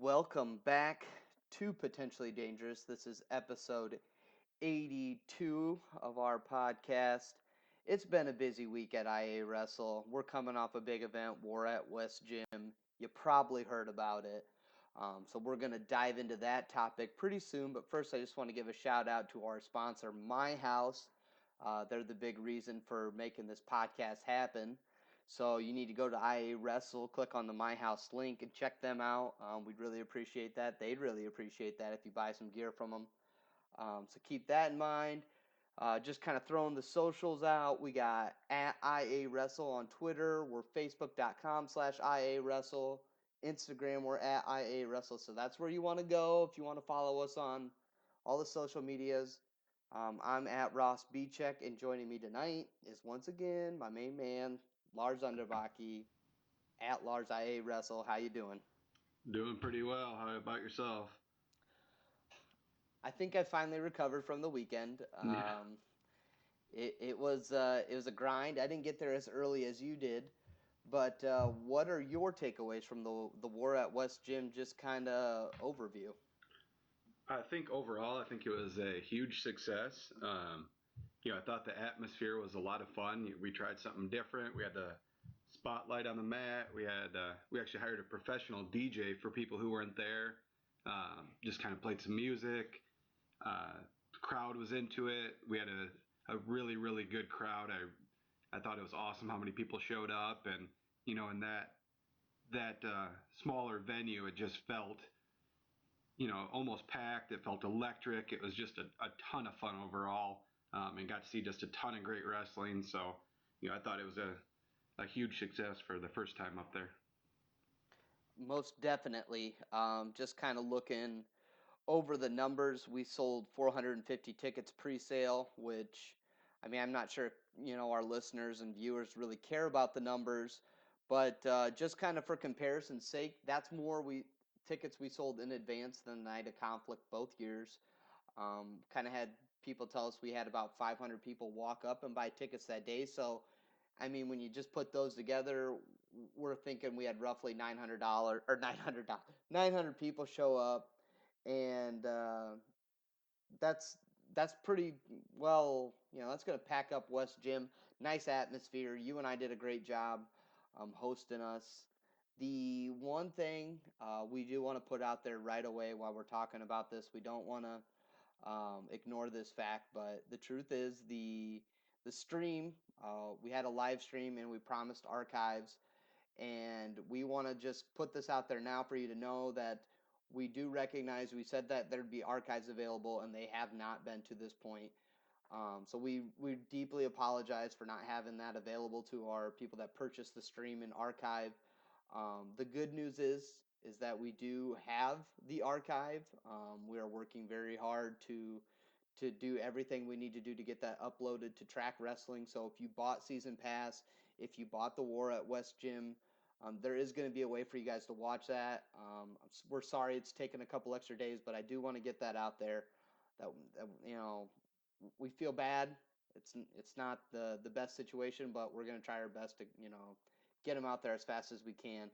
Welcome back to Potentially Dangerous. This is episode 82 of our podcast. It's been a busy week at IA Wrestle. We're coming off a big event, War at West Gym. You probably heard about it. So we're going to dive into that topic pretty soon. But first, I just want to give a shout out to our sponsor, MyHouse. They're the big reason for making this podcast happen. So you need to go to IA Wrestle, click on the MyHouse link, and check them out. We'd really appreciate that. They'd really appreciate that if you buy some gear from them. So keep that in mind. Just kind of throwing the socials out. We got at IA Wrestle on Twitter. We're facebook.com/IA Wrestle. Instagram, we're at IA Wrestle. So that's where you want to go if you want to follow us on all the social medias. I'm at Ross Check, and joining me tonight is once again my main man, Lars Underbaki, at Lars IA Wrestle. How you doing? Doing pretty well. How about yourself? I think I finally recovered from the weekend. Yeah. It was a grind. I didn't get there as early as you did, but what are your takeaways from the War at West Gym? Just kind of overview. I think overall, I think it was a huge success. I thought the atmosphere was a lot of fun. We tried something different. We had the spotlight on the mat. We actually hired a professional DJ for people who weren't there. Just kind of played some music. The crowd was into it. We had a really really good crowd. I thought it was awesome how many people showed up, and in that smaller venue, it just felt almost packed. It felt electric. It was just a ton of fun overall, and got to see just a ton of great wrestling. So, I thought it was a huge success for the first time up there. Most definitely. Just kind of looking over the numbers, we sold 450 tickets pre-sale, which, I mean, I'm not sure if, our listeners and viewers really care about the numbers, but just kind of for comparison's sake, that's more we tickets we sold in advance than the night of conflict both years. Kind of had people tell us we had about 500 people walk up and buy tickets that day. So, I mean, when you just put those together, we're thinking we had roughly $900 or $900, 900 people show up, and that's that's pretty well. That's going to pack up West Gym. Nice atmosphere. You and I did a great job hosting us. The one thing we do want to put out there right away while we're talking about this, we don't want to ignore this fact, but the truth is the stream. We had a live stream and we promised archives, and we want to just put this out there now for you to know that we do recognize we said that there'd be archives available, and they have not been to this point. So we deeply apologize for not having that available to our people that purchased the stream and archive. The good news is that we do have the archive. We are working very hard to do everything we need to do to get that uploaded to Track Wrestling. So if you bought Season Pass, if you bought the War at West Gym, there is going to be a way for you guys to watch that. We're sorry it's taken a couple extra days, but I do want to get that out there. That we feel bad. It's not the best situation, but we're going to try our best to get them out there as fast as we can.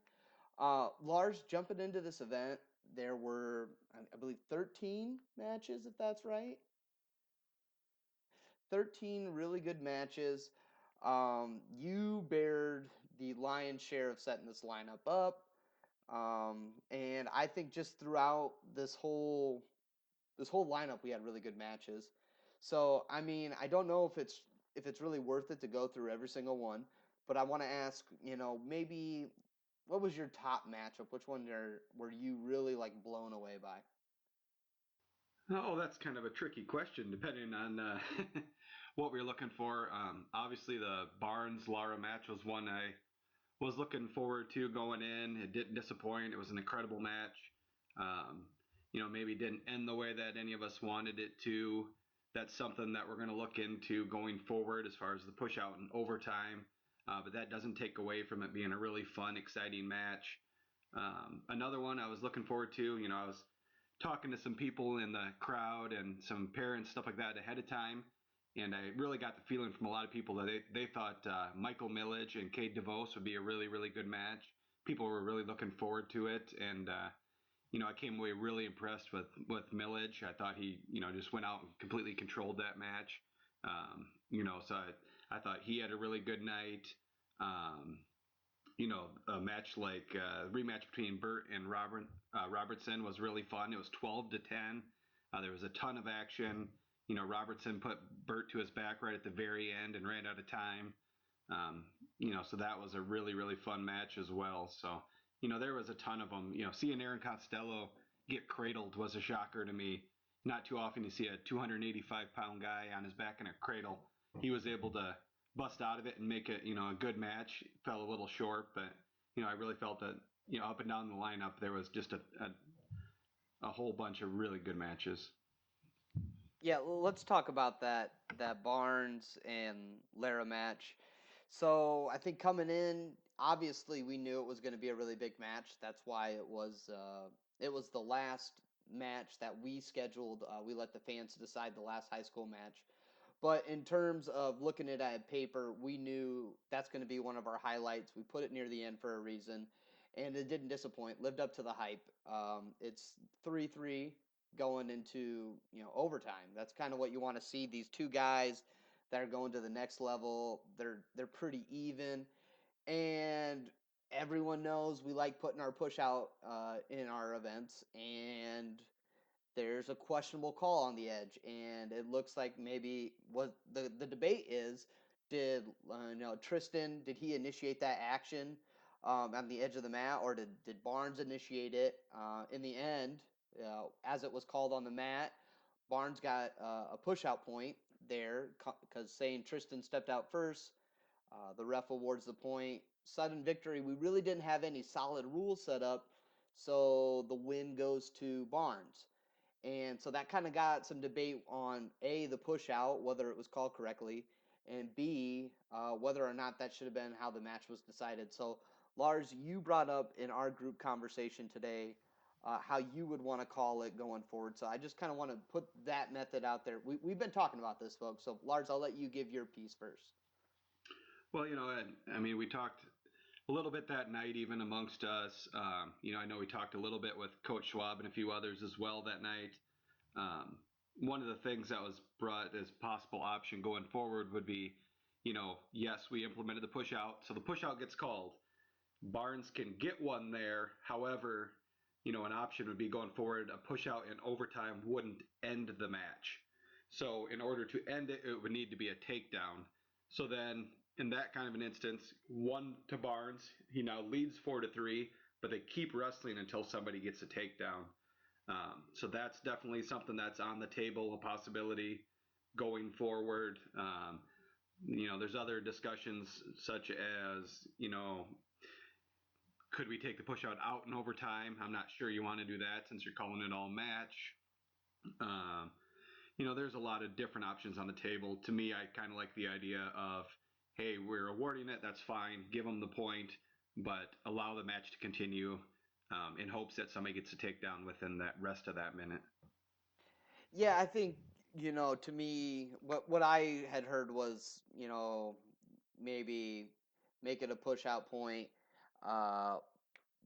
Lars, jumping into this event, there were I believe 13 matches, if that's right. 13 really good matches. You bared the lion's share of setting this lineup up. And I think just throughout this whole lineup we had really good matches. So, I mean, I don't know if it's really worth it to go through every single one, but I want to ask, maybe what was your top matchup? Which one were you really like blown away by? Oh, that's kind of a tricky question, depending on what we're looking for. Obviously, the Barnes Lara match was one I was looking forward to going in. It didn't disappoint. It was an incredible match. Um, maybe didn't end the way that any of us wanted it to. That's something that we're going to look into going forward as far as the push out and overtime. But that doesn't take away from it being a really fun, exciting match. Another one I was looking forward to, I was talking to some people in the crowd and some parents, stuff like that ahead of time. And I really got the feeling from a lot of people that they thought Michael Millage and Cade DeVos would be a really, really good match. People were really looking forward to it. And, I came away really impressed with Millage. I thought he, just went out and completely controlled that match. So I thought he had a really good night. Um, a match like rematch between Burt and Robertson was really fun. It was 12-10. There was a ton of action. Robertson put Burt to his back right at the very end and ran out of time. Um, so that was a really, really fun match as well. So, there was a ton of them. Seeing Aaron Costello get cradled was a shocker to me. Not too often you see a 285-pound guy on his back in a cradle. He was able to bust out of it and make it, a good match. Fell a little short, but, I really felt that, up and down the lineup, there was just a whole bunch of really good matches. Yeah, let's talk about that Barnes and Lara match. So I think coming in, obviously we knew it was going to be a really big match. That's why it was the last match that we scheduled. We let the fans decide the last high school match. But in terms of looking at it at paper, we knew that's going to be one of our highlights. We put it near the end for a reason, and it didn't disappoint. Lived up to the hype. It's 3-3 going into overtime. That's kind of what you want to see. These two guys that are going to the next level. They're pretty even, and everyone knows we like putting our push out in our events, and there's a questionable call on the edge, and it looks like maybe what the debate is: did Tristan, did he initiate that action on the edge of the mat, or did Barnes initiate it? In the end, as it was called on the mat, Barnes got a push out point there because saying Tristan stepped out first. The ref awards the point. Sudden victory. We really didn't have any solid rules set up, so the win goes to Barnes. And so that kind of got some debate on A, the push out, whether it was called correctly, and B, whether or not that should have been how the match was decided. So, Lars, you brought up in our group conversation today how you would want to call it going forward. So I just kind of want to put that method out there. We've been talking about this, folks. So, Lars, I'll let you give your piece first. Well, I mean, we talked a little bit that night, even amongst us. I know we talked a little bit with Coach Schwab and a few others as well that night. Um, One of the things that was brought as possible option going forward would be, yes, we implemented the push out, so the push out gets called. Barnes can get one there. However, an option would be going forward, a push out in overtime wouldn't end the match. So in order to end it, it would need to be a takedown. So then in that kind of an instance, one to Barnes, he now leads 4-3, but they keep wrestling until somebody gets a takedown. So that's definitely something that's on the table, a possibility going forward. There's other discussions such as, could we take the push out in overtime? I'm not sure you want to do that since you're calling it all match. Um, there's a lot of different options on the table. To me, I kind of like the idea of, hey, we're awarding it, that's fine, give them the point, but allow the match to continue in hopes that somebody gets a takedown within that rest of that minute. Yeah, I think, to me, what I had heard was, maybe make it a push out point. Uh,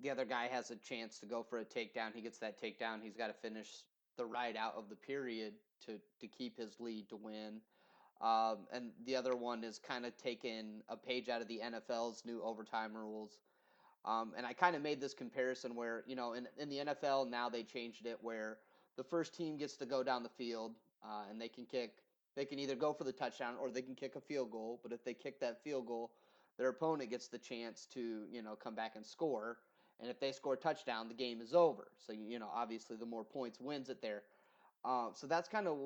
the other guy has a chance to go for a takedown. He gets that takedown. He's got to finish the ride out of the period to keep his lead to win. And the other one is kind of taking a page out of the NFL's new overtime rules. And I kind of made this comparison where, in the NFL now they changed it where the first team gets to go down the field and they can either go for the touchdown or they can kick a field goal. But if they kick that field goal, their opponent gets the chance to, come back and score. And if they score a touchdown, the game is over. So, obviously the more points wins it there. So that's kind of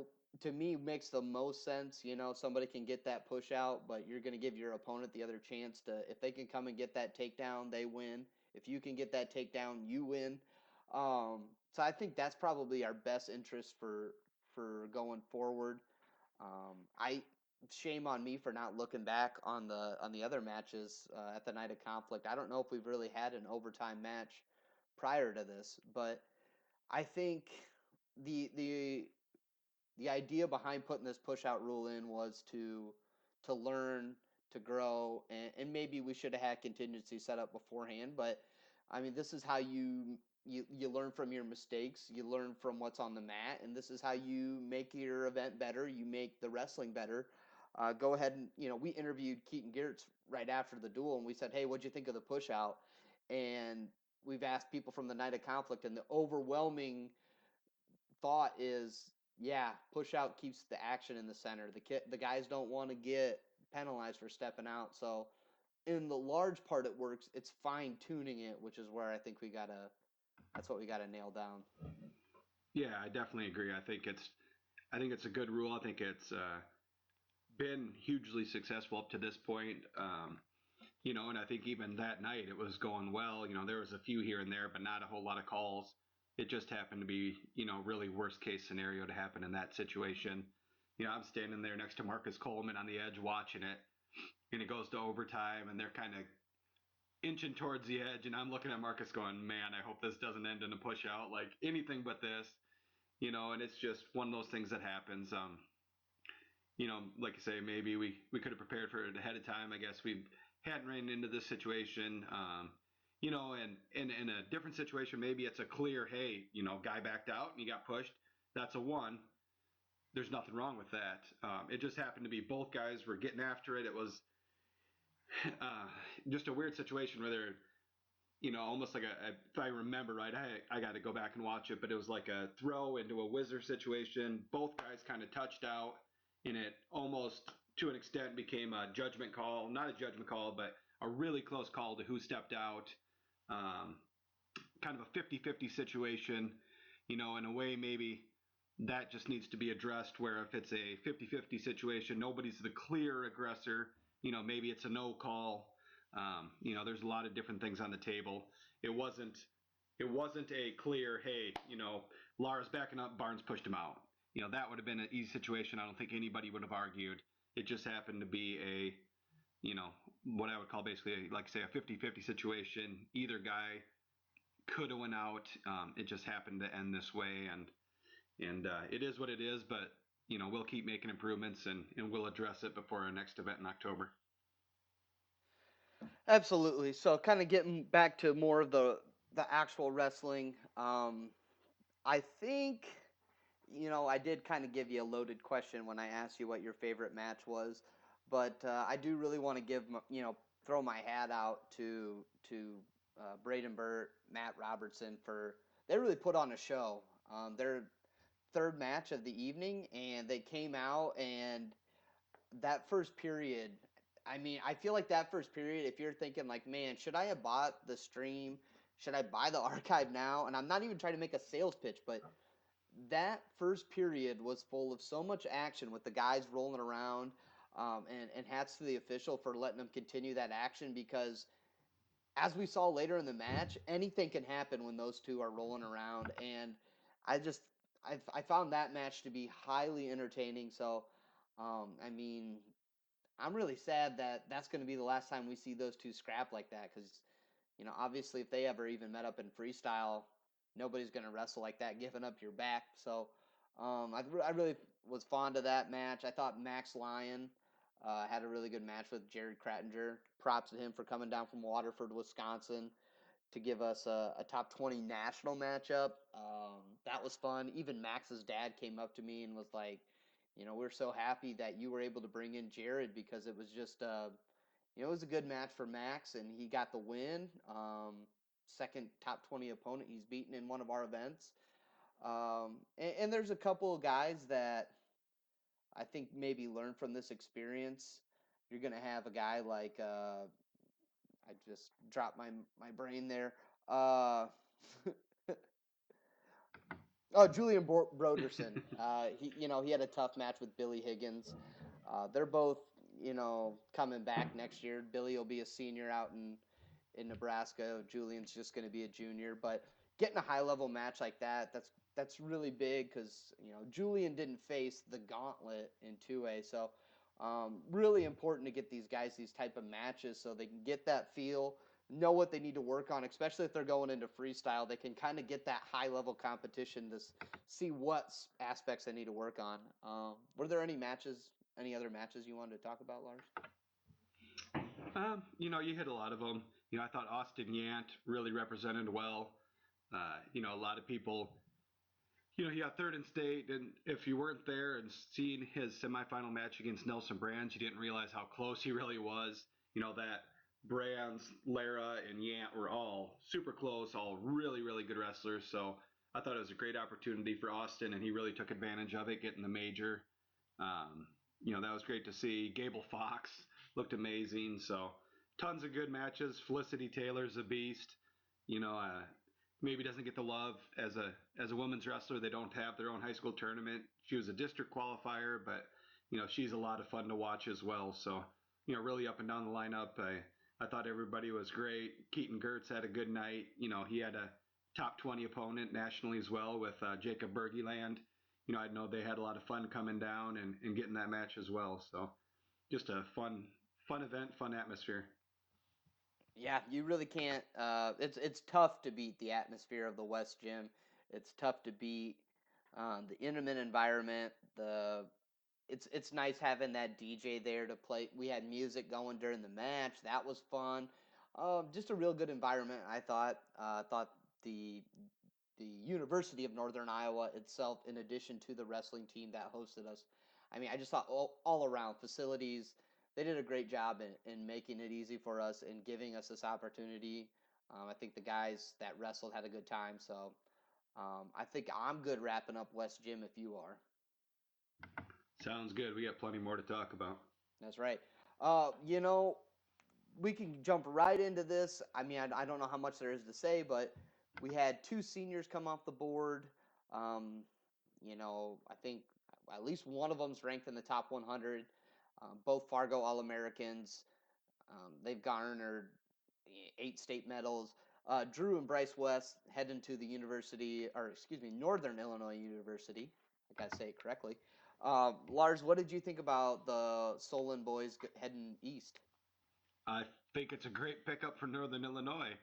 to me makes the most sense. Somebody can get that push out, but you're going to give your opponent the other chance to, if they can come and get that takedown, they win. If you can get that takedown, you win. So I think that's probably our best interest for going forward. I shame on me for not looking back on the other matches at the night of conflict. I don't know if we've really had an overtime match prior to this, but I think the the the idea behind putting this push out rule in was to learn, to grow, and maybe we should have had contingency set up beforehand. But I mean, this is how you you learn from your mistakes, you learn from what's on the mat, and this is how you make your event better. You make the wrestling better. Go ahead and we interviewed Keaton Geertz right after the duel, and we said, "Hey, what'd you think of the push out?" And we've asked people from the night of conflict, and the overwhelming thought is, yeah, push out keeps the action in the center. The guys don't want to get penalized for stepping out, so in the large part it works. It's fine tuning it, which is where I think that's what we gotta nail down. Yeah, I definitely agree. I think it's a good rule. I think it's been hugely successful up to this point. And I think even that night it was going well. There was a few here and there, but not a whole lot of calls. It just happened to be, really worst case scenario to happen in that situation. I'm standing there next to Marcus Coleman on the edge watching it, and it goes to overtime, and they're kind of inching towards the edge, and I'm looking at Marcus going, man, I hope this doesn't end in a push out, like anything but this, and it's just one of those things that happens. Like I say, maybe we could have prepared for it ahead of time. I guess we hadn't ran into this situation. And in a different situation, maybe it's a clear, hey, guy backed out and he got pushed. That's a one. There's nothing wrong with that. It just happened to be both guys were getting after it. It was uh, just a weird situation where they're, almost like if I remember right, I got to go back and watch it, but it was like a throw into a whizzer situation. Both guys kind of touched out, and it almost to an extent became a judgment call, not a judgment call, but a really close call to who stepped out. Um, Kind of a 50-50 situation, in a way maybe that just needs to be addressed where if it's a 50-50 situation, nobody's the clear aggressor, maybe it's a no call. There's a lot of different things on the table. It wasn't it wasn't a clear, hey, Lars backing up, Barnes pushed him out. That would have been an easy situation. I don't think anybody would have argued. It just happened to be a, you know, what I would call basically, like say, a 50-50 situation. Either guy could have went out. It just happened to end this way, and it is what it is. But we'll keep making improvements, and we'll address it before our next event in October. Absolutely. So kind of getting back to more of the actual wrestling. I think I did kind of give you a loaded question when I asked you what your favorite match was, but I do really want to throw my hat out to Braden Burt, Matt Robertson for they really put on a show. Their third match of the evening, and they came out and that first period. I mean, I feel like that first period, if you're thinking like, man, should I have bought the stream? Should I buy the archive now? And I'm not even trying to make a sales pitch, but that first period was full of so much action with the guys rolling around. And hats to the official for letting them continue that action because, as we saw later in the match, anything can happen when those two are rolling around. And I just, I found that match to be highly entertaining. So, I mean, I'm really sad that that's going to be the last time we see those two scrap like that because obviously, if they ever even met up in freestyle, nobody's going to wrestle like that, giving up your back. So, I really was fond of that match. I thought Max Lyon had a really good match with Jared Krattinger. Props to him for coming down from Waterford, Wisconsin, to give us a top 20 national matchup. That was fun. Even Max's dad came up to me and was like, we're so happy that you were able to bring in Jared because it was just it was a good match for Max, and he got the win. Second top 20 opponent he's beaten in one of our events. And there's a couple of guys that I think maybe learn from this experience. You're going to have a guy like, I just dropped my brain there. Uh, Oh, Julian Broderson. He had a tough match with Billy Higgins. They're both coming back next year. Billy will be a senior out in Nebraska. Julian's just going to be a junior. But getting a high level match like that's really big because Julian didn't face the gauntlet in 2A. So really important to get these guys these type of matches so they can get that feel, know what they need to work on, especially if they're going into freestyle. They can kind of get that high level competition to see what aspects they need to work on. Were there any other matches you wanted to talk about, Lars? You hit a lot of them. I thought Austin Yant really represented well. A lot of people, he got third in state, and if you weren't there and seen his semifinal match against Nelson Brands, you didn't realize how close he really was. That Brands, Lara, and Yant were all super close, all really, really good wrestlers. So I thought it was a great opportunity for Austin, and he really took advantage of it, getting the major. Um, that was great to see. Gable Fox looked amazing. So tons of good matches. Felicity Taylor's a beast. Maybe doesn't get the love as a women's wrestler. They don't have their own high school tournament. She was a district qualifier, but she's a lot of fun to watch as well. So really up and down the lineup. I thought everybody was great. Keaton Gertz had a good night. He had a top 20 opponent nationally as well with Jacob Bergeland. I know they had a lot of fun coming down and getting that match as well. So just a fun event, fun atmosphere. Yeah, you really can't. It's tough to beat the atmosphere of the West Gym. It's tough to beat the intimate environment. It's nice having that DJ there to play. We had music going during the match. That was fun. Just a real good environment. I thought the the University of Northern Iowa itself, in addition to the wrestling team that hosted us. I mean, I just thought all around facilities, they did a great job in making it easy for us and giving us this opportunity. I think the guys that wrestled had a good time. So I think I'm good wrapping up West Gym if you are. Sounds good. We got plenty more to talk about. That's right. You know, we can jump right into this. I mean, I don't know how much there is to say, but we had two seniors come off the board. Um, I think at least one of them's ranked in the top 100. Both Fargo All Americans. They've garnered 8 state medals. Drew and Bryce West heading to the university, or excuse me, Northern Illinois University. I gotta say it correctly. Lars, what did you think about the Solon boys heading east? I think it's a great pickup for Northern Illinois.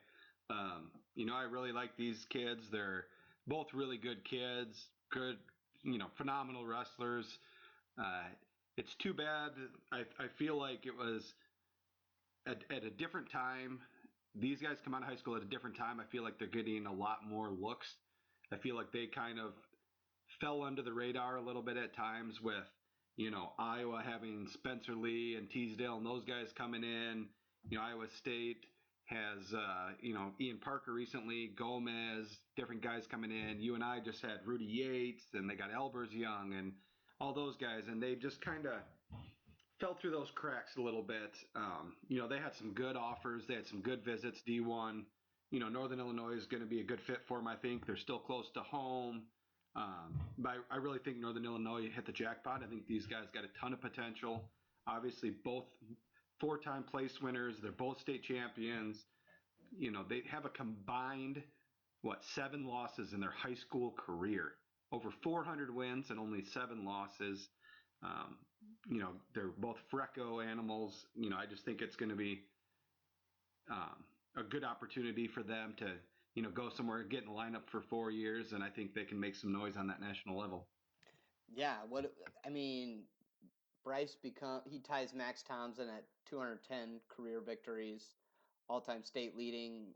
I really like these kids. They're both really good kids, good, phenomenal wrestlers. Uh, it's too bad. I feel like it was at a different time. These guys come out of high school at a different time. I feel like they're getting a lot more looks. I feel like they kind of fell under the radar a little bit at times with, Iowa having Spencer Lee and Teasdale and those guys coming in. Iowa State has, Ian Parker recently, Gomez, different guys coming in. UNI just had Rudy Yates, and they got Elbers Young and all those guys, and they just kind of fell through those cracks a little bit. They had some good offers. They had some good visits, D1. Northern Illinois is going to be a good fit for them, I think. They're still close to home. But I really think Northern Illinois hit the jackpot. I think these guys got a ton of potential. Obviously, both four-time place winners. They're both state champions. They have a combined, 7 losses in their high school career. Over 400 wins and only 7 losses. Um, they're both Freco animals. I just think it's going to be a good opportunity for them to, go somewhere, get in the lineup for 4 years, and I think they can make some noise on that national level. Yeah, what I mean, he ties Max Thompson at 210 career victories, all-time state leading,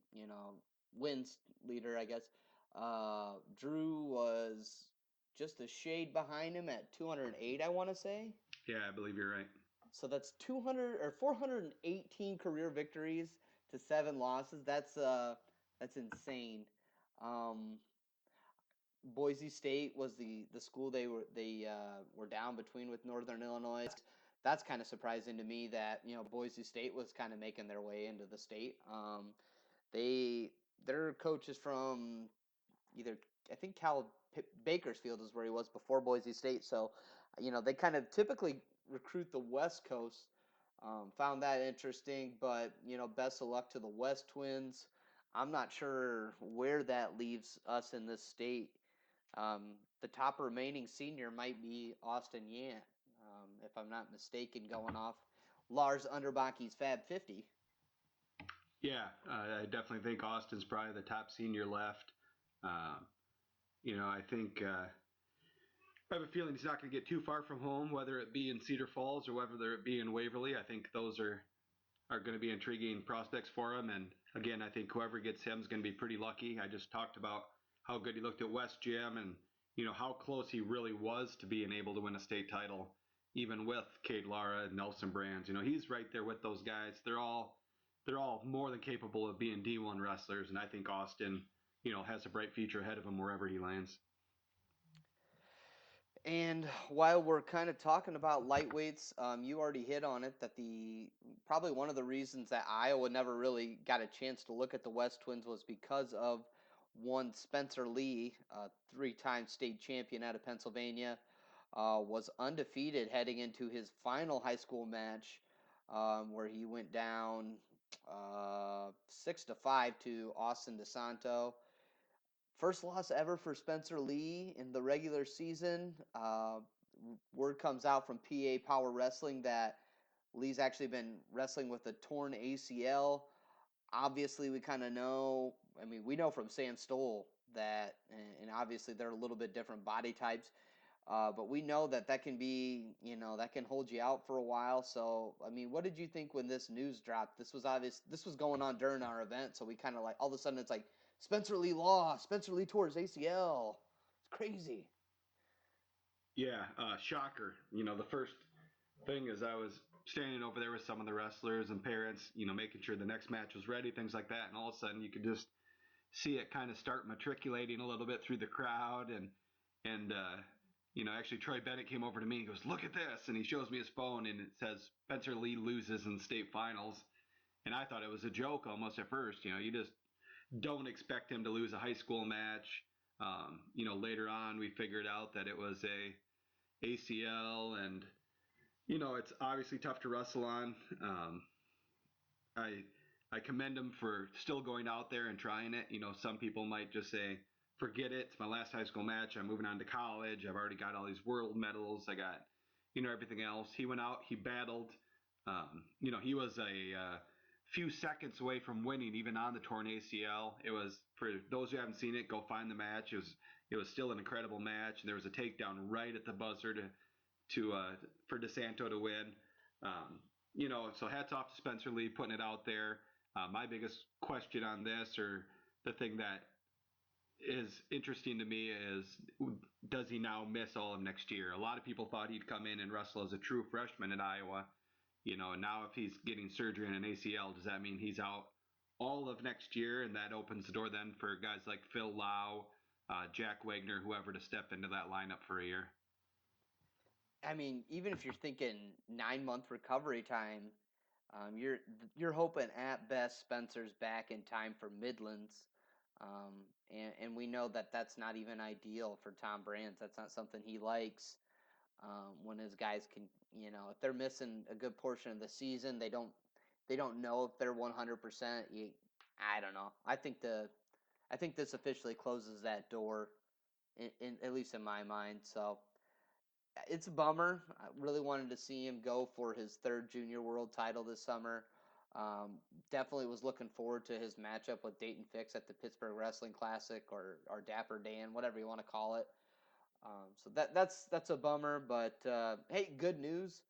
wins leader, I guess. Drew was just a shade behind him at 208, I want to say. Yeah, I believe you're right. So that's 200 or 418 career victories to 7 losses. That's insane. Um, Boise State was the school they were down between with Northern Illinois. That's kind of surprising to me that Boise State was kind of making their way into the state. They their coach is from either I think Bakersfield is where he was before Boise State. So they kind of typically recruit the West Coast. Found that interesting, but best of luck to the West Twins. I'm not sure where that leaves us in this state. The top remaining senior might be Austin Yant, if I'm not mistaken, going off Lars Underbaki's Fab 50. Yeah, I definitely think Austin's probably the top senior left. Um, I think I have a feeling he's not going to get too far from home, whether it be in Cedar Falls or whether it be in Waverly. I think those are going to be intriguing prospects for him. And again, I think whoever gets him is going to be pretty lucky. I just talked about how good he looked at West Gym and how close he really was to being able to win a state title, even with Cade Lara and Nelson Brands. He's right there with those guys. They're all more than capable of being D1 wrestlers, and I think Austin, has a bright future ahead of him wherever he lands. And while we're kind of talking about lightweights, you already hit on it that the probably one of the reasons that Iowa never really got a chance to look at the West Twins was because of one Spencer Lee, a three-time state champion out of Pennsylvania, was undefeated heading into his final high school match, where he went down 6-5 to Austin DeSanto. First loss ever for Spencer Lee in the regular season. Word comes out from PA Power Wrestling that Lee's actually been wrestling with a torn ACL. Obviously, we kind of know. I mean, we know from Sam Stoll that, and obviously they're a little bit different body types. But we know that that can be, that can hold you out for a while. So, I mean, what did you think when this news dropped? This was obvious. This was going on during our event, so we kind of like all of a sudden it's like Spencer Lee lost. Spencer Lee tore his ACL. It's crazy. Yeah, shocker. The first thing is I was standing over there with some of the wrestlers and parents, making sure the next match was ready, things like that, and all of a sudden you could just see it kind of start matriculating a little bit through the crowd, and actually Troy Bennett came over to me and goes, "Look at this," and he shows me his phone and it says Spencer Lee loses in state finals, and I thought it was a joke almost at first. You just don't expect him to lose a high school match. Later on we figured out that it was a ACL, and it's obviously tough to wrestle on. I I commend him for still going out there and trying it. Some people might just say, "Forget it. It's my last high school match. I'm moving on to college. I've already got all these world medals. I got everything else." He went out. He battled. He was a few seconds away from winning, even on the torn ACL. It was, for those who haven't seen it, go find the match. It was still an incredible match, and there was a takedown right at the buzzer to for DeSanto to win. So hats off to Spencer Lee putting it out there. My biggest question on this, or the thing that is interesting to me, is does he now miss all of next year? A lot of people thought he'd come in and wrestle as a true freshman at Iowa, and now if he's getting surgery on an ACL, does that mean he's out all of next year? And that opens the door then for guys like Phil Lau, Jack Wagner, whoever, to step into that lineup for a year. I mean, even if you're thinking 9 month recovery time, you're hoping at best Spencer's back in time for Midlands, and we know that that's not even ideal for Tom Brands. That's not something he likes. When his guys can, if they're missing a good portion of the season, they don't know if they're 100%. I don't know. I think this officially closes that door, in at least in my mind. So it's a bummer. I really wanted to see him go for his third junior world title this summer. Definitely was looking forward to his matchup with Dayton Fix at the Pittsburgh Wrestling Classic, or Dapper Dan, whatever you want to call it. So that's a bummer, but hey, good news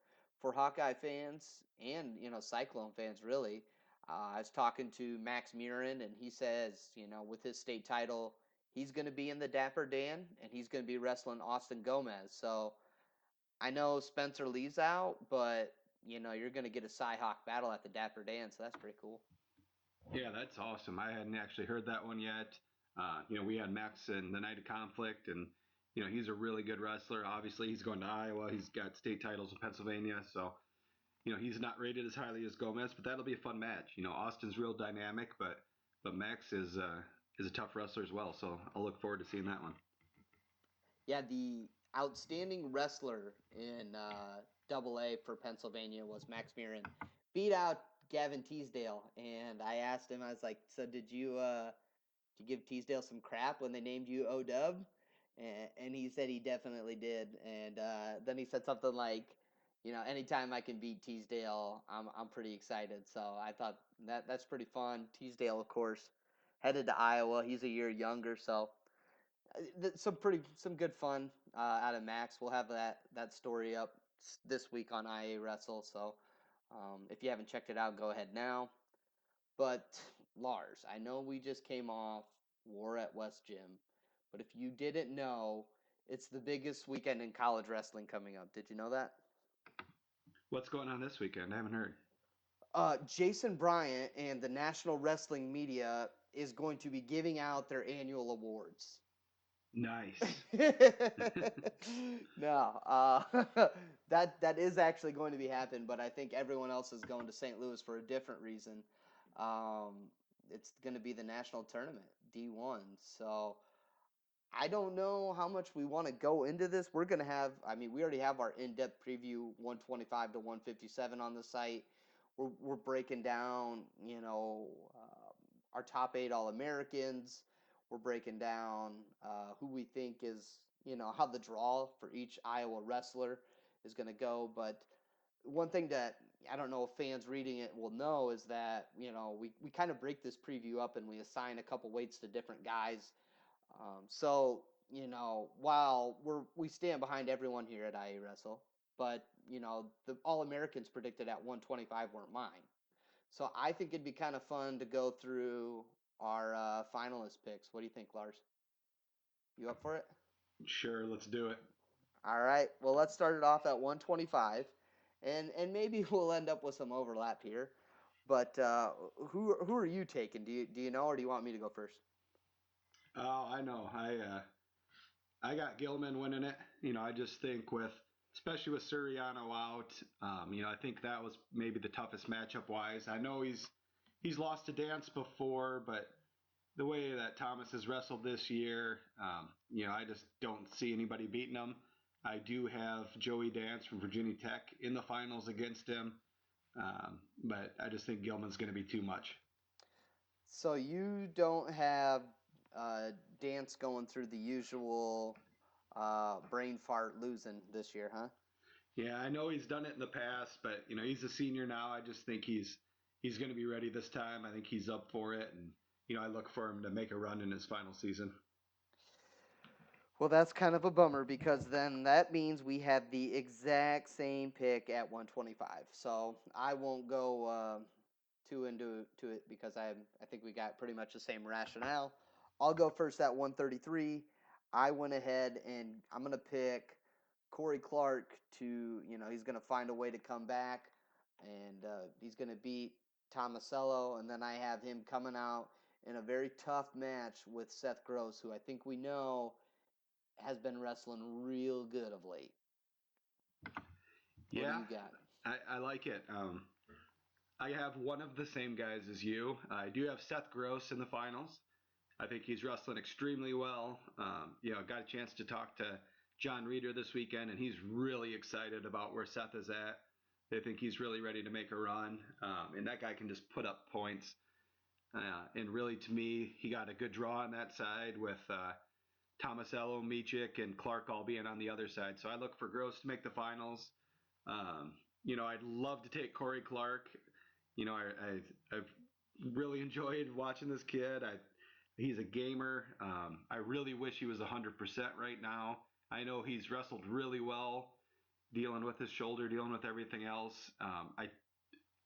for Hawkeye fans and Cyclone fans really. I was talking to Max Murin, and he says with his state title, he's going to be in the Dapper Dan, and he's going to be wrestling Austin Gomez. So I know Spencer Lee's out, but you're going to get a Cyhawk battle at the Dapper Dan, so that's pretty cool. Yeah, that's awesome. I hadn't actually heard that one yet. We had Max in the night of conflict, and he's a really good wrestler. Obviously, he's going to Iowa. He's got state titles in Pennsylvania, so he's not rated as highly as Gomez, but that'll be a fun match. Austin's real dynamic, but Max is a tough wrestler as well. So I'll look forward to seeing that one. Yeah, the outstanding wrestler in Double A for Pennsylvania was Max Murin. Beat out Gavin Teasdale, and I asked him, I was like, "So did you give Teasdale some crap when they named you O-Dub?" And he said he definitely did. And then he said something like, anytime I can beat Teasdale, I'm pretty excited. So I thought that's pretty fun. Teasdale, of course, headed to Iowa. He's a year younger, so some good fun out of Max. We'll have that story up this week on IA Wrestle. So if you haven't checked it out, go ahead now. But Lars, I know we just came off War at West Gym, but if you didn't know, it's the biggest weekend in college wrestling coming up. Did you know that? What's going on this weekend? I haven't heard. Jason Bryant and the National Wrestling Media is going to be giving out their annual awards. Nice. No, that is actually going to be happening, but I think everyone else is going to St. Louis for a different reason. Um, it's going to be the national tournament, D1. So I don't know how much we want to go into this. We're going to have, I mean, we already have our in-depth preview 125 to 157 on the site. We're breaking down, our top eight All-Americans. We're breaking down who we think is, how the draw for each Iowa wrestler is going to go. But one thing that I don't know if fans reading it will know is that, we kind of break this preview up and we assign a couple weights to different guys. So while we stand behind everyone here at IA Wrestle, but the All Americans predicted at 125 weren't mine. So I think it'd be kind of fun to go through our finalist picks. What do you think, Lars? You up for it? Sure, let's do it. All right. Well, let's start it off at 125, and maybe we'll end up with some overlap here. But who are you taking? Do you know, or do you want me to go first? Oh, I know. I got Gilman winning it. I just think especially with Suriano out, I think that was maybe the toughest matchup wise. I know he's lost to Dance before, but the way that Thomas has wrestled this year, I just don't see anybody beating him. I do have Joey Dance from Virginia Tech in the finals against him, but I just think Gilman's going to be too much. So you don't have Dance going through the usual brain fart losing this year, huh? Yeah, I know he's done it in the past, but he's a senior now. I just think he's going to be ready this time. I think he's up for it, and I look for him to make a run in his final season. Well, that's kind of a bummer because then that means we have the exact same pick at 125. So I won't go too into it because I think we got pretty much the same rationale. I'll go first at 133. I went ahead and I'm gonna pick Corey Clark to he's gonna find a way to come back and he's gonna beat Tomasello, and then I have him coming out in a very tough match with Seth Gross, who I think we know has been wrestling real good of late. What do you Yeah, got? I like it. I have one of the same guys as you. I do have Seth Gross in the finals. I think he's wrestling extremely well. Got a chance to talk to John Reeder this weekend, and he's really excited about where Seth is at. They think he's really ready to make a run, and that guy can just put up points. And really, to me, he got a good draw on that side with Tomasello, Michik, and Clark all being on the other side. So I look for Gross to make the finals. I'd love to take Corey Clark. I've really enjoyed watching this kid. He's a gamer. I really wish he was 100% right now. I know he's wrestled really well, dealing with his shoulder, dealing with everything else. I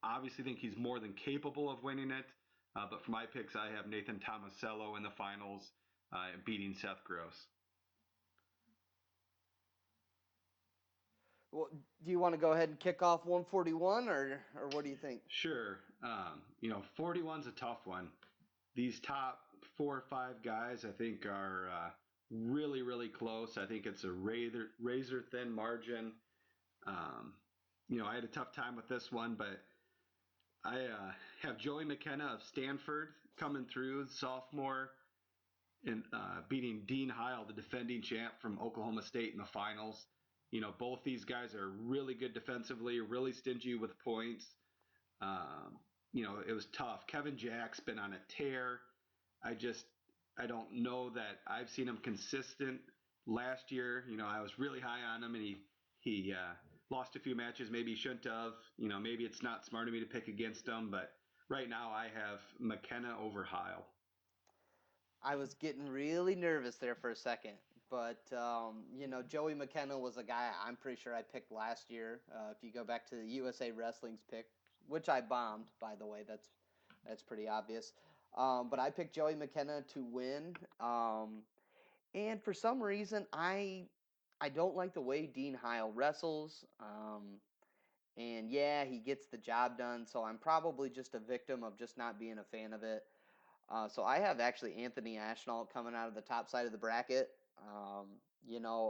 obviously think he's more than capable of winning it. But for my picks, I have Nathan Tomasello in the finals, beating Seth Gross. Well, do you want to go ahead and kick off 141, or what do you think? Sure. 41's a tough one. These top 4 or 5 guys, I think, are really, really close. I think it's a razor thin margin. Um, I had a tough time with this one, but I have Joey McKenna of Stanford coming through, sophomore, and beating Dean Heil, the defending champ from Oklahoma State in the finals. Both these guys are really good defensively, really stingy with points. It was tough. Kevin Jack's been on a tear. I just I don't know that I've seen him consistent. Last year, I was really high on him, and he lost a few matches. Maybe he shouldn't have. Maybe it's not smart of me to pick against him, but right now I have McKenna over Heil. I was getting really nervous there for a second, but Joey McKenna was a guy I'm pretty sure I picked last year. If you go back to the USA Wrestling's pick, which I bombed, by the way, that's pretty obvious. But I picked Joey McKenna to win. And for some reason, I don't like the way Dean Heil wrestles. And yeah, he gets the job done. So I'm probably just a victim of just not being a fan of it. So I have actually Anthony Ashnault coming out of the top side of the bracket.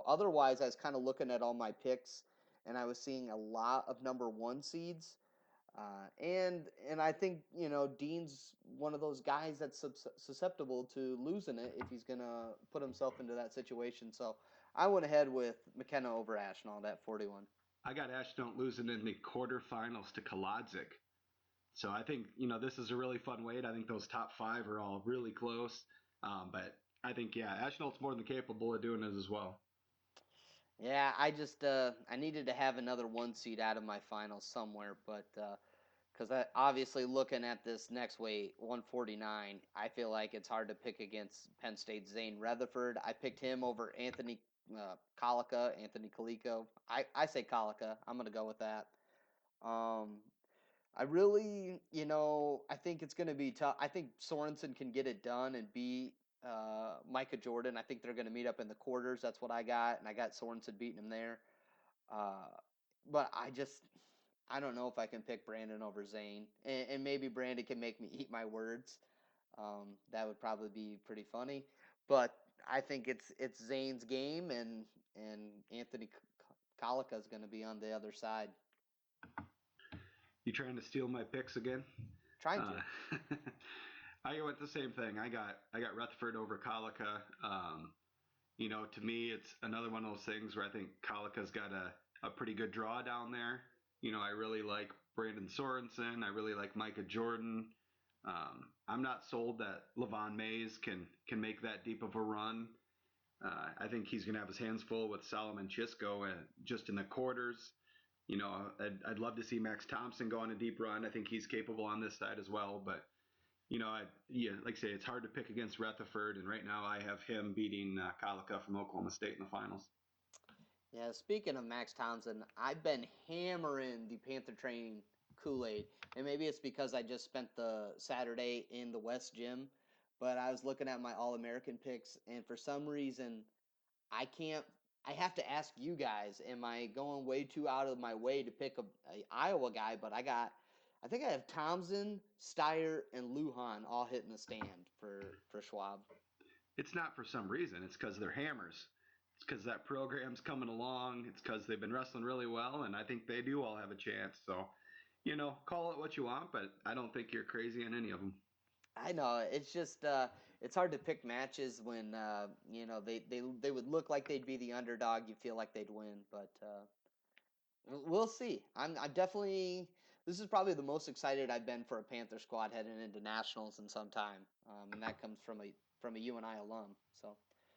Otherwise, I was kind of looking at all my picks, and I was seeing a lot of number one seeds. And I think Dean's one of those guys that's susceptible to losing it if he's gonna put himself into that situation. So I went ahead with McKenna over Ashnault at 41. I got Ashton losing in the quarterfinals to Kolodzik. So I think this is a really fun weight. I think those top five are all really close. But I think Ashnault's more than capable of doing it as well. Yeah, I needed to have another one seed out of my finals somewhere, but because I obviously looking at this next weight, 149, I feel like it's hard to pick against Penn State's Zane Rutherford. I picked him over Anthony Anthony Calico. I say Calica. I'm gonna go with that. Um, I really, I think it's gonna be tough. I think Sorensen can get it done and beat Micah Jordan. I think they're gonna meet up in the quarters. That's what I got, and I got Sorensen beating him there. Uh, but I don't know if I can pick Brandon over Zane, and maybe Brandon can make me eat my words. That would probably be pretty funny. But I think it's Zane's game, and Anthony Colica is going to be on the other side, You trying to steal my picks again? trying Uh, to. I went the same thing. I got Rutherford over Colica. To me, it's another one of those things where I think Colica's got a pretty good draw down there. I really like Brandon Sorensen. I really like Micah Jordan. I'm not sold that Levon Mays can make that deep of a run. I think he's going to have his hands full with Solomon Chisco just in the quarters. I'd love to see Max Thompson go on a deep run. I think he's capable on this side as well. But like I say, it's hard to pick against Rutherford, and right now I have him beating Kalika from Oklahoma State in the finals. Yeah, speaking of Max Townsend, I've been hammering the Panther Train Kool-Aid. And maybe it's because I just spent the Saturday in the West Gym, but I was looking at my All-American picks, and for some reason, I can't. I have to ask you guys, am I going way too out of my way to pick a Iowa guy? But I think I have Townsend, Steyer, and Lujan all hitting the stand for Schwab. It's not for some reason. It's because they're hammers. It's because that program's coming along. It's because they've been wrestling really well, and I think they do all have a chance. So, call it what you want, but I don't think you're crazy on any of them. I know it's just it's hard to pick matches when they would look like they'd be the underdog. You feel like they'd win, but we'll see. I'm definitely this is probably the most excited I've been for a Panther squad heading into nationals in some time, and that comes from a UNI alum. So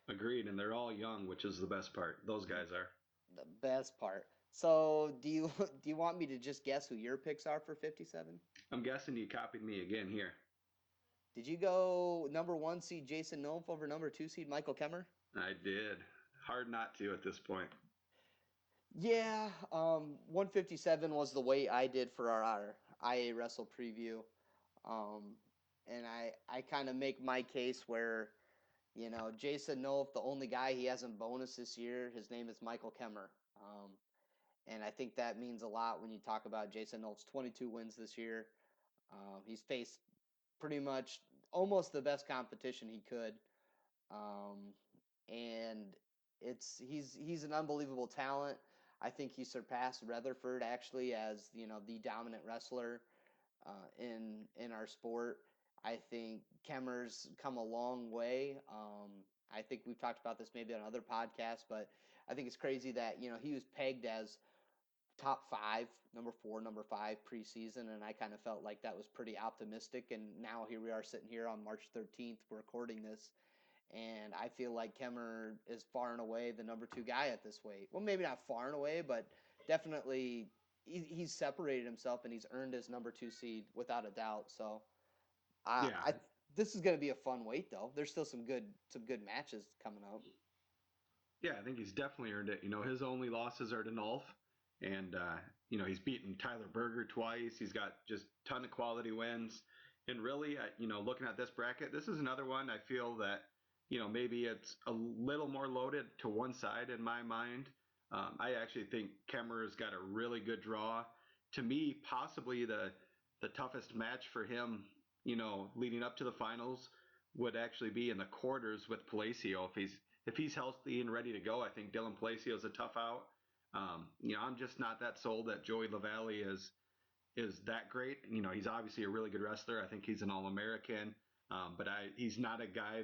Agreed, and they're all young, which is the best part. Those the guys are. the best part. So do you do you want me to just guess who your picks are for 57? I'm guessing you copied me again here. Did you go number one seed Jason Nolf over number two seed Michael Kemmer? I did. Hard not to at this point. Yeah, 157 was the weight I did for our IA Wrestle preview. Um, and I kind of make my case where, Jason Nolf, the only guy he hasn't bonus this year, his name is Michael Kemmer. And I think that means a lot when you talk about Jason Nolf's 22 wins this year. He's faced pretty much almost the best competition he could. Um, and he's an unbelievable talent. I think he surpassed Rutherford actually as the dominant wrestler in our sport. I think Kemmer's come a long way. I think we've talked about this maybe on other podcasts, but I think it's crazy that he was pegged as top five, number four, number five preseason, and I kind of felt like that was pretty optimistic. And now here we are sitting here on March 13th, we're recording this, and I feel like Kemmer is far and away the number two guy at this weight. Well, maybe not far and away, but definitely he's separated himself and he's earned his number two seed without a doubt. So Yeah, I this is going to be a fun weight though. There's still some good matches coming up. yeah, I think he's definitely earned it. His only losses are to Nolf, and he's beaten Tyler Berger twice. He's got just ton of quality wins, And really, looking at this bracket, this is another one I feel that, maybe it's a little more loaded to one side in my mind. I actually think Kemmer's got a really good draw. To me, possibly the toughest match for him, leading up to the finals would actually be in the quarters with Palacio. If he's healthy and ready to go, I think Dylan Palacio is a tough out. I'm just not that sold that Joey Lavallee is that great. He's obviously a really good wrestler. I think he's an All-American, but he's not a guy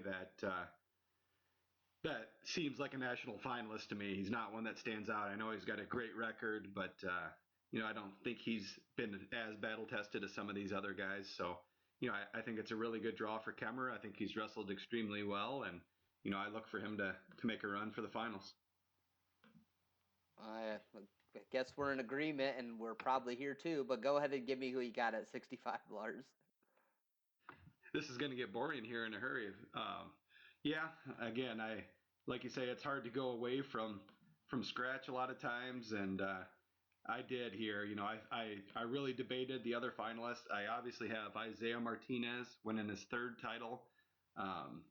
that seems like a national finalist to me. He's not one that stands out. I know he's got a great record, but I don't think he's been as battle tested as some of these other guys. So, I think it's a really good draw for Kemmer. I think he's wrestled extremely well, and I look for him to make a run for the finals. I guess we're in agreement, and we're probably here too. But go ahead and give me who you got at 65, Lars. This is going to get boring here in a hurry. Yeah, again, I like you say, it's hard to go away from scratch a lot of times, and I did here. I really debated the other finalists. I obviously have Isaiah Martinez winning his third title. Um,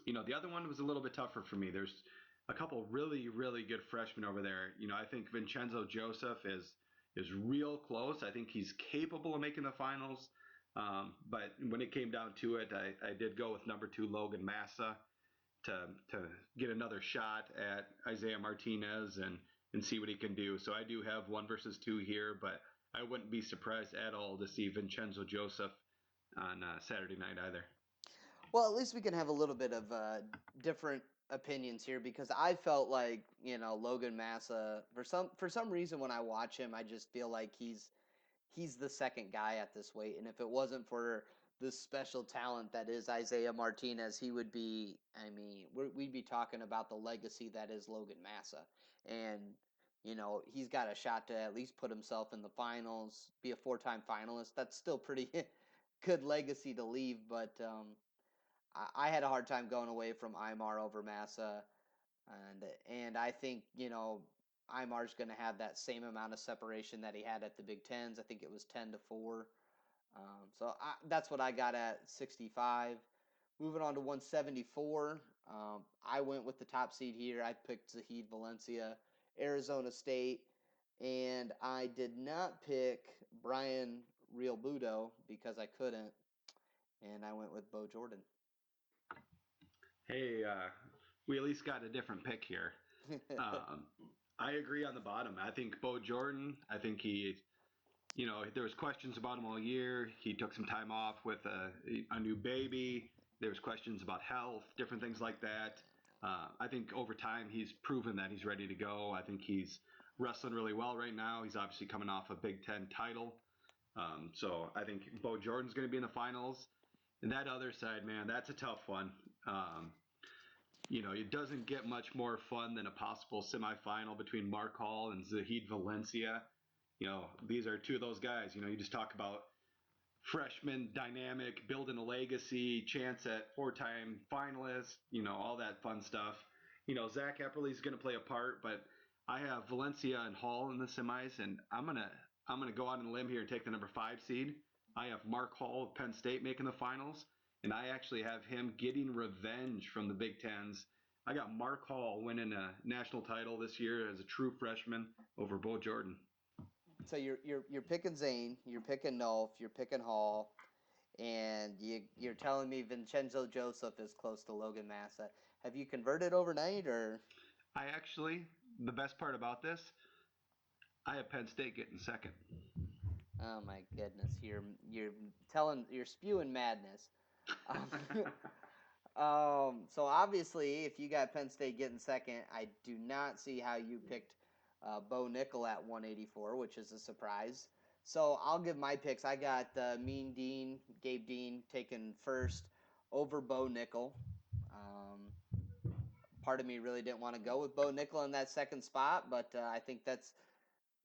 the other one was a little bit tougher for me. There's a couple really, really good freshmen over there. I think Vincenzo Joseph is real close. I think he's capable of making the finals. But when it came down to it, I did go with number 2 Logan Massa to get another shot at Isaiah Martinez and see what he can do. So I do have 1 versus 2 here, but I wouldn't be surprised at all to see Vincenzo Joseph on Saturday night either. Well, at least we can have a little bit of different opinions here because I felt like Logan Massa for some reason when I watch him, I just feel like he's the second guy at this weight, and if it wasn't for the special talent that is Isaiah Martinez, he would be. I mean, we'd be talking about the legacy that is Logan Massa, and he's got a shot to at least put himself in the finals, be a 4-time finalist. That's still pretty good legacy to leave, but I had a hard time going away from Imar over Massa, and I think Imar's going to have that same amount of separation that he had at the Big Tens. I think it was 10-4. That's what I got at 65. Moving on to 174, I went with the top seed here. I picked Zahid Valencia, Arizona State, and I did not pick Brian Real Budo because I couldn't, and I went with Bo Jordan. Hey, we at least got a different pick here. I agree on the bottom. I think Bo Jordan, I think there was questions about him all year. He took some time off with a new baby. There was questions about health, different things like that. I think over time he's proven that he's ready to go. I think he's wrestling really well right now. He's obviously coming off a Big Ten title. So I think Bo Jordan's going to be in the finals. And that other side, man, that's a tough one. It doesn't get much more fun than a possible semifinal between Mark Hall and Zahid Valencia. These are two of those guys. You just talk about freshman dynamic, building a legacy, chance at 4-time finalists, all that fun stuff. Zach Epperly's going to play a part, but I have Valencia and Hall in the semis, and I'm gonna go out on a limb here and take the number 5 seed. I have Mark Hall of Penn State making the finals, and I actually have him getting revenge from the Big Tens. I got Mark Hall winning a national title this year as a true freshman over Bo Jordan. So you're picking Zane, you're picking Nolf, you're picking Hall, and you're telling me Vincenzo Joseph is close to Logan Massa. Have you converted overnight or? The best part about this, I have Penn State getting second. Oh my goodness, you're spewing madness. Um, so obviously, if you got Penn State getting second, I do not see how you picked Bo Nickel at 184, which is a surprise. So I'll give my picks. I got Mean Dean, Gabe Dean taking first over Bo Nickel. Um, Part of me really didn't want to go with Bo Nickel in that second spot, but I think that's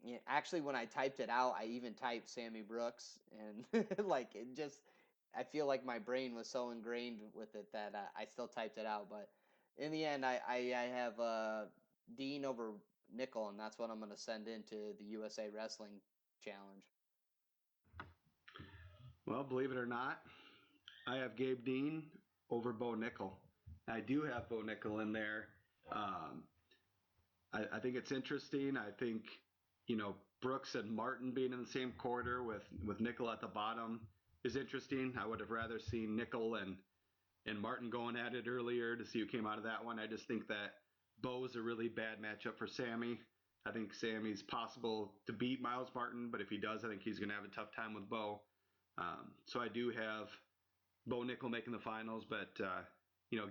yeah, actually, when I typed it out, I even typed Sammy Brooks, and like it just, I feel like my brain was so ingrained with it that I still typed it out. But in the end, I have Dean over Nickel, and that's what I'm going to send into the USA Wrestling Challenge. Well, believe it or not, I have Gabe Dean over Bo Nickel. I do have Bo Nickel in there. Um, I think it's interesting. I think, Brooks and Martin being in the same quarter with Nickel at the bottom is interesting. I would have rather seen Nickel and Martin going at it earlier to see who came out of that one. I just think that Bo's a really bad matchup for Sammy. I think Sammy's possible to beat Miles Martin, but if he does, I think he's going to have a tough time with Bo. So I do have Bo Nickel making the finals, but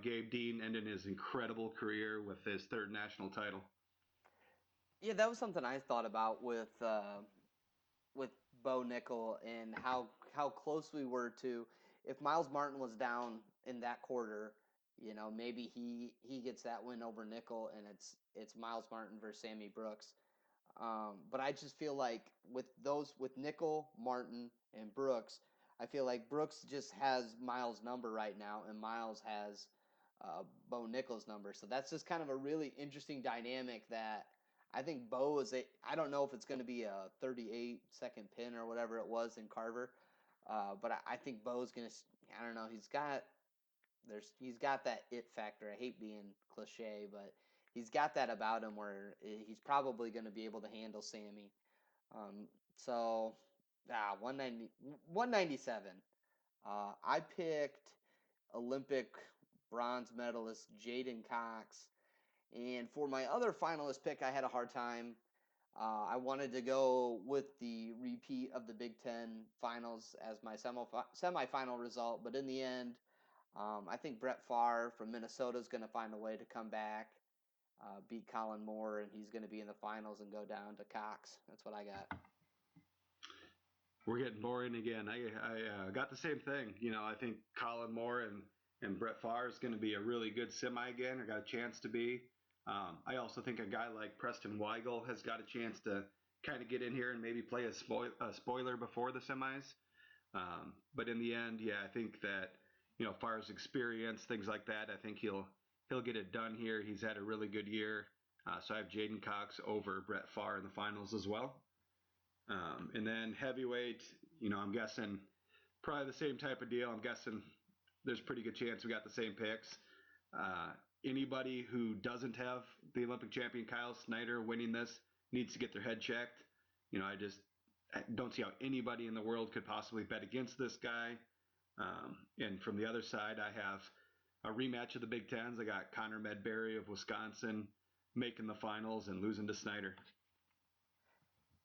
Gabe Dean ended his incredible career with his third national title. Yeah, that was something I thought about with Bo Nickel and how close we were to if Miles Martin was down in that quarter, maybe he gets that win over Nickel and it's Miles Martin versus Sammy Brooks. But I just feel like with Nickel, Martin, and Brooks, I feel like Brooks just has Miles' number right now, and Miles has Bo Nickel's number. So that's just kind of a really interesting dynamic that I think Bo is a. I don't know if it's going to be a 38-second pin or whatever it was in Carver, but I think Bo's going to. I don't know. He's got that it factor. I hate being cliche, but he's got that about him where he's probably going to be able to handle Sammy. So, 197. I picked Olympic bronze medalist Jaden Cox. And for my other finalist pick, I had a hard time. I wanted to go with the repeat of the Big Ten finals as my semifinal result, but in the end, I think Brett Favre from Minnesota is going to find a way to come back, beat Colin Moore, and he's going to be in the finals and go down to Cox. That's what I got. We're getting boring again. I got the same thing. I think Colin Moore and Brett Favre is going to be a really good semi again, or got a chance to be. I also think a guy like Preston Weigel has got a chance to kind of get in here and maybe play a spoiler before the semis. But in the end, yeah, I think that as far as experience, things like that, I think he'll get it done here. He's had a really good year. So I have Jaden Cox over Brett Favre in the finals as well. And then heavyweight, I'm guessing probably the same type of deal. I'm guessing there's a pretty good chance we got the same picks. Anybody who doesn't have the Olympic champion Kyle Snyder winning this needs to get their head checked. I don't see how anybody in the world could possibly bet against this guy. And from the other side, I have a rematch of the Big Tens. I got Connor Medberry of Wisconsin making the finals and losing to Snyder.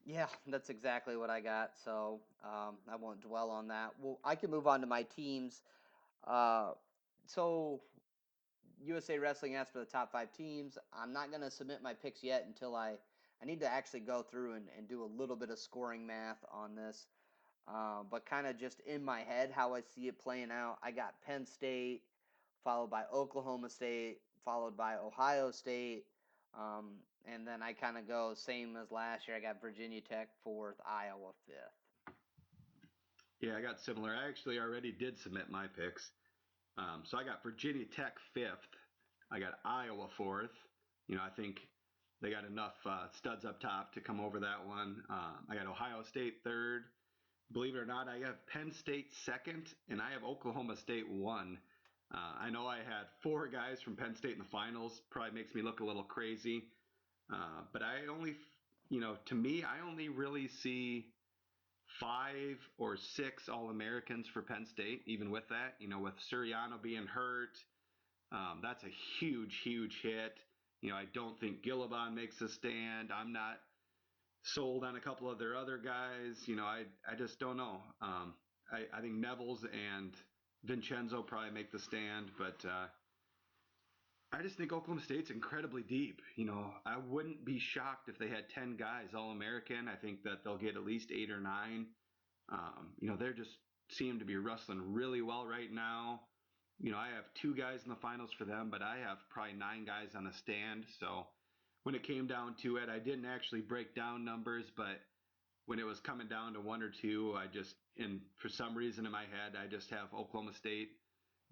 Yeah, that's exactly what I got. So I won't dwell on that. Well, I can move on to my teams. Uh, so USA Wrestling asked for the top five teams. I'm not going to submit my picks yet until I need to actually go through and do a little bit of scoring math on this. But kind of just in my head, how I see it playing out, I got Penn State, followed by Oklahoma State, followed by Ohio State. And then I kind of go same as last year. I got Virginia Tech fourth, Iowa fifth. Yeah, I got similar. I actually already did submit my picks. So I got Virginia Tech fifth. I got Iowa fourth. I think they got enough studs up top to come over that one. I got Ohio State third. Believe it or not, I have Penn State second, and I have Oklahoma State one. I know I had four guys from Penn State in the finals. Probably makes me look a little crazy. But I only, to me, I only really see five or six All-Americans for Penn State, even with that. With Suriano being hurt, that's a huge, huge hit. I don't think Gillibon makes a stand. I'm not sold on a couple of their other guys. I just don't know. I think Neville's and Vincenzo probably make the stand, but I just think Oklahoma State's incredibly deep. I wouldn't be shocked if they had 10 guys All American. I think that they'll get at least 8 or 9. They're just seem to be wrestling really well right now. I have 2 guys in the finals for them, but I have probably 9 guys on the stand. So when it came down to it, I didn't actually break down numbers, but when it was coming down to 1 or 2, and for some reason in my head, I just have Oklahoma State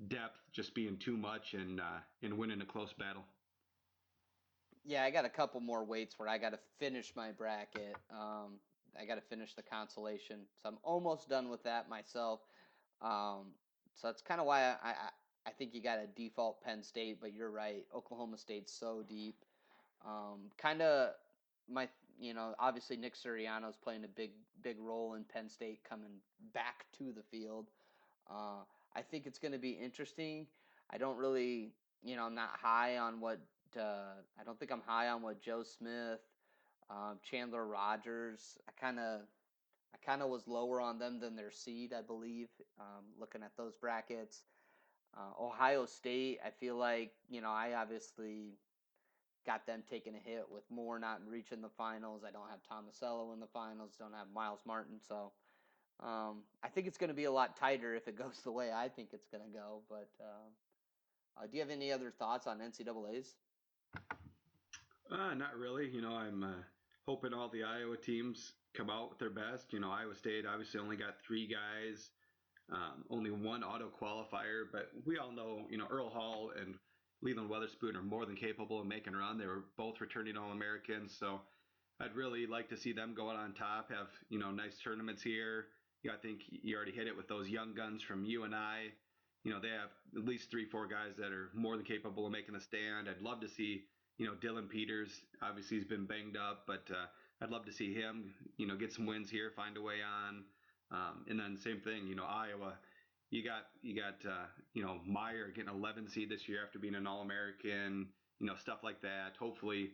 depth just being too much and winning a close battle. Yeah, I got a couple more weights where I got to finish my bracket. I got to finish the consolation, so I'm almost done with that myself. Um, so that's kind of why I think you got a default Penn State, but you're right. Oklahoma State's so deep. Kind of my, obviously Nick Sirianno's playing a big role in Penn State coming back to the field. Uh, I think it's going to be interesting. I don't really, I'm not high on what. I don't think I'm high on what Joe Smith, Chandler Rogers. I kind of was lower on them than their seed, I believe. Looking at those brackets, Ohio State, I feel like I obviously got them taking a hit with Moore not reaching the finals. I don't have Tomasello in the finals. Don't have Miles Martin, so I think it's going to be a lot tighter if it goes the way I think it's going to go. But do you have any other thoughts on NCAA's? Not really. I'm hoping all the Iowa teams come out with their best. Iowa State obviously only got three guys, only one auto qualifier, but we all know, Earl Hall and Leland Weatherspoon are more than capable of making a run. They were both returning All Americans, so I'd really like to see them go out on top, have nice tournaments here. I think you already hit it with those young guns from UNI. They have at least 3, 4 guys that are more than capable of making a stand. I'd love to see Dylan Peters. Obviously, he's been banged up, but I'd love to see him get some wins here, find a way on. And then same thing, Iowa. You got Meyer getting 11 seed this year after being an All American. Stuff like that. Hopefully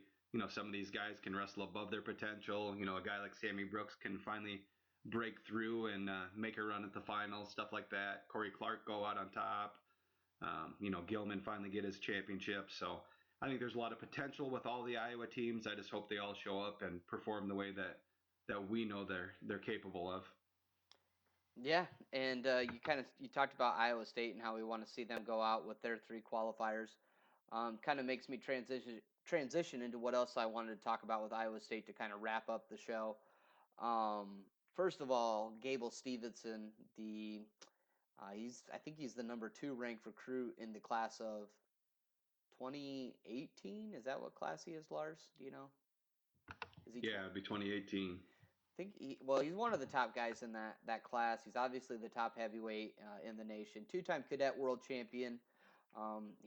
some of these guys can wrestle above their potential. A guy like Sammy Brooks can finally break through and make a run at the finals, stuff like that. Corey Clark go out on top. Gilman finally get his championship. So I think there's a lot of potential with all the Iowa teams. I just hope they all show up and perform the way that we know they're capable of. Yeah, and you talked about Iowa State and how we want to see them go out with their three qualifiers. Kind of makes me transition into what else I wanted to talk about with Iowa State to kind of wrap up the show. First of all, Gable Stevenson, the I think he's the number two ranked recruit in the class of 2018. Is that what class he is, Lars? Do you know? Is he Yeah, 20? it'd be 2018. Well, he's one of the top guys in that class. He's obviously the top heavyweight in the nation. Two-time cadet world champion.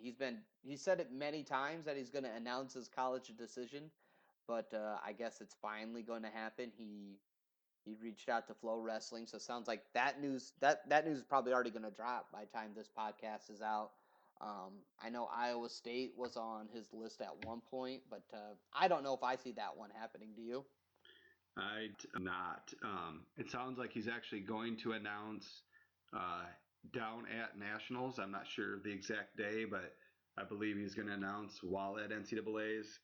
He said it many times that he's going to announce his college decision, but I guess it's finally going to happen. He reached out to Flow Wrestling, so it sounds like that news is probably already going to drop by the time this podcast is out. I know Iowa State was on his list at one point, but I don't know if I see that one happening. Do you? I not. It sounds like he's actually going to announce uh, down at Nationals. I'm not sure of the exact day, but I believe he's going to announce while at NCAA's.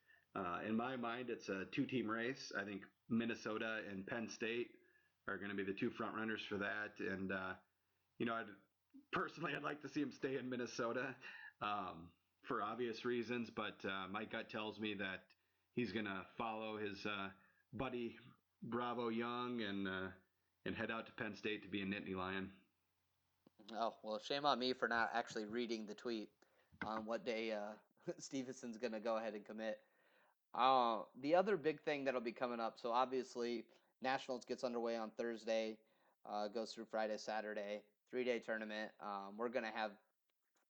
In my mind, it's a two-team race. I think Minnesota and Penn State are going to be the two front runners for that. And I'd like to see him stay in Minnesota for obvious reasons, but my gut tells me that he's going to follow his buddy Bravo Young and head out to Penn State to be a Nittany Lion. Oh, well, shame on me for not actually reading the tweet on what day Stevenson's going to go ahead and commit. The other big thing that'll be coming up, so obviously Nationals gets underway on Thursday, goes through Friday, Saturday, 3-day tournament. We're going to have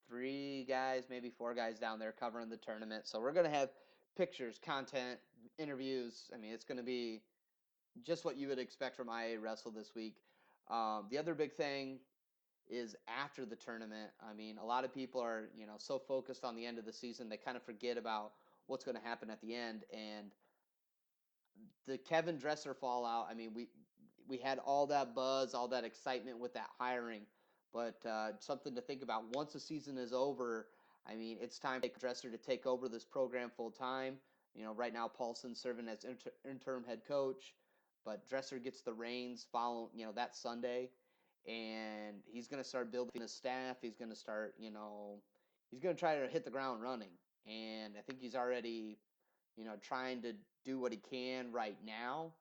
three guys, maybe four guys down there covering the tournament. So we're going to have pictures, content, interviews. I mean, it's going to be just what you would expect from IA Wrestle this week. The other big thing is after the tournament. I mean, a lot of people are, so focused on the end of the season, they kind of forget about what's going to happen at the end. And the Kevin Dresser fallout. I mean, we had all that buzz, all that excitement with that hiring, but something to think about. Once the season is over, I mean, it's time for Dresser to take over this program full time. Right now Paulson's serving as interim head coach, but Dresser gets the reins following, that Sunday, and he's going to start building his staff. He's going to start, he's going to try to hit the ground running, and I think he's already trying to do what he can right now.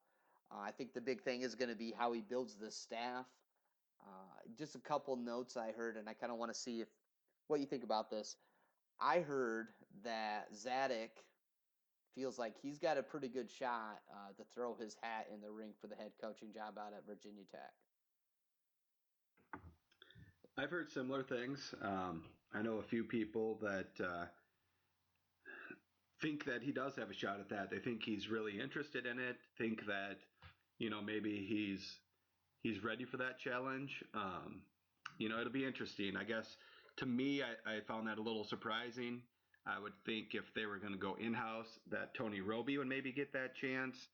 I think the big thing is going to be how he builds the staff. Just a couple notes I heard, and I kind of want to see if what you think about this. I heard that Zadok feels like he's got a pretty good shot to throw his hat in the ring for the head coaching job out at Virginia Tech. I've heard similar things. I know a few people that think that he does have a shot at that. They think he's really interested in it. Think that maybe he's ready for that challenge. It'll be interesting. I guess to me, I found that a little surprising. I would think if they were going to go in-house, that Tony Roby would maybe get that chance.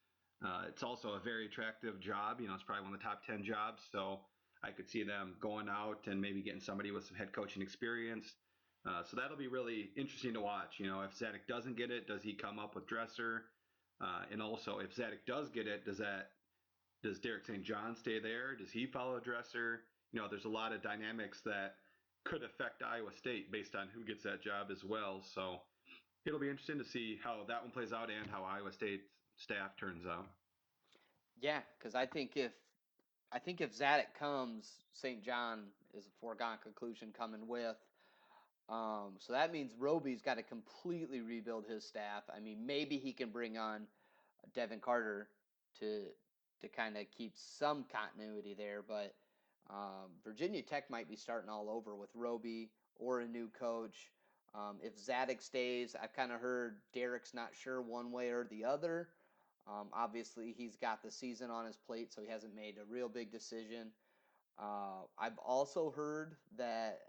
It's also a very attractive job. It's probably one of the top 10 jobs. So I could see them going out and maybe getting somebody with some head coaching experience. So that'll be really interesting to watch. If Zadig doesn't get it, does he come up with Dresser? And also, if Zadig does get it, does Derek St. John stay there? Does he follow Dresser? There's a lot of dynamics that could affect Iowa State based on who gets that job as well. So it'll be interesting to see how that one plays out and how Iowa State staff turns out. Yeah, because I think if Zadig comes, St. John is a foregone conclusion coming with. So that means Roby's got to completely rebuild his staff. I mean, maybe he can bring on Devin Carter to to kind of keep some continuity there, but Virginia Tech might be starting all over with Roby or a new coach. If Zadig stays, I've kind of heard Derek's not sure one way or the other. Obviously, he's got the season on his plate, so he hasn't made a real big decision. I've also heard that,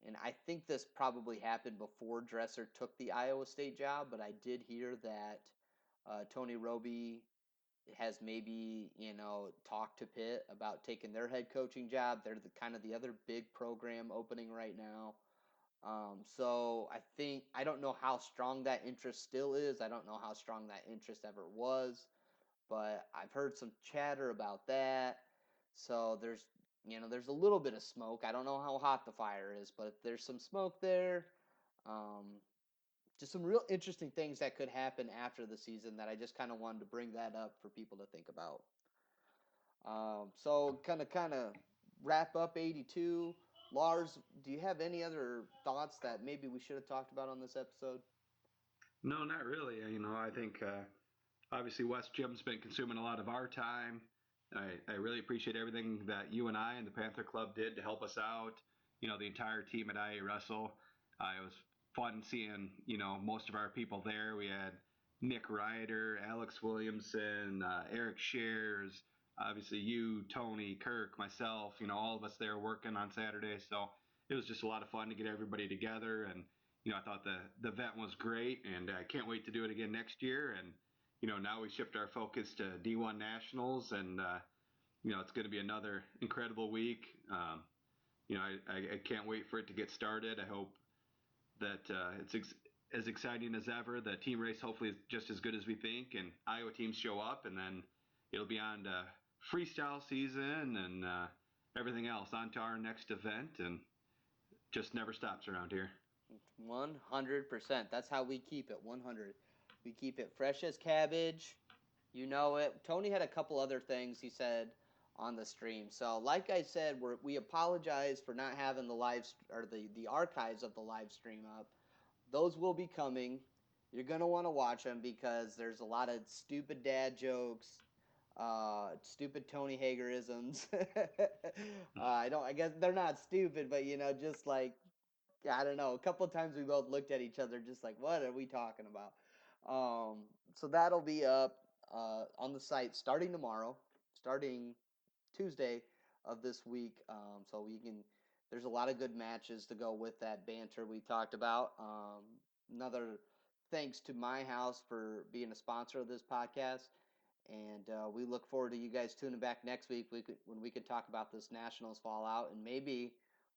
and I think this probably happened before Dresser took the Iowa State job, but I did hear that Tony Roby has maybe talked to Pitt about taking their head coaching job. They're the kind of the other big program opening right now. So I don't know how strong that interest still is. I don't know how strong that interest ever was, but I've heard some chatter about that. So there's a little bit of smoke. I don't know how hot the fire is, but there's some smoke there. Um, just some real interesting things that could happen after the season that I just kind of wanted to bring that up for people to think about. So kind of wrap up 82. Lars, do you have any other thoughts that maybe we should have talked about on this episode? No, not really. I think obviously West Jim's been consuming a lot of our time. I really appreciate everything that you and I and the Panther Club did to help us out. The entire team at IA Wrestle. It was fun seeing, most of our people there. We had Nick Ryder, Alex Williamson, Eric Shares, obviously you, Tony, Kirk, myself, all of us there working on Saturday. So it was just a lot of fun to get everybody together. And, I thought the event was great, and I can't wait to do it again next year. And now we shift our focus to D1 Nationals, and it's going to be another incredible week. I can't wait for it to get started. I hope that as exciting as ever. The team race hopefully is just as good as we think, and Iowa teams show up, and then it'll be on to freestyle season and everything else. On to our next event, and just never stops around here. 100%. That's how we keep it. 100. We keep it fresh as cabbage. You know it. Tony had a couple other things he said on the stream. So, like I said, we apologize for not having the or the archives of the live stream up. Those will be coming. You're gonna want to watch them because there's a lot of stupid dad jokes, stupid Tony Hagerisms. I don't. I guess they're not stupid, but just like I don't know. A couple of times we both looked at each other, just like, what are we talking about? So that'll be up on the site starting tomorrow, starting Tuesday of this week. So we can. There's a lot of good matches to go with that banter we talked about. Another thanks to MyHouse for being a sponsor of this podcast. And we look forward to you guys tuning back next week when we could talk about this Nationals fallout and maybe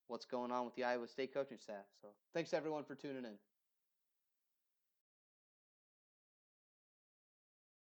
what's going on with the Iowa State coaching staff. So thanks everyone for tuning in.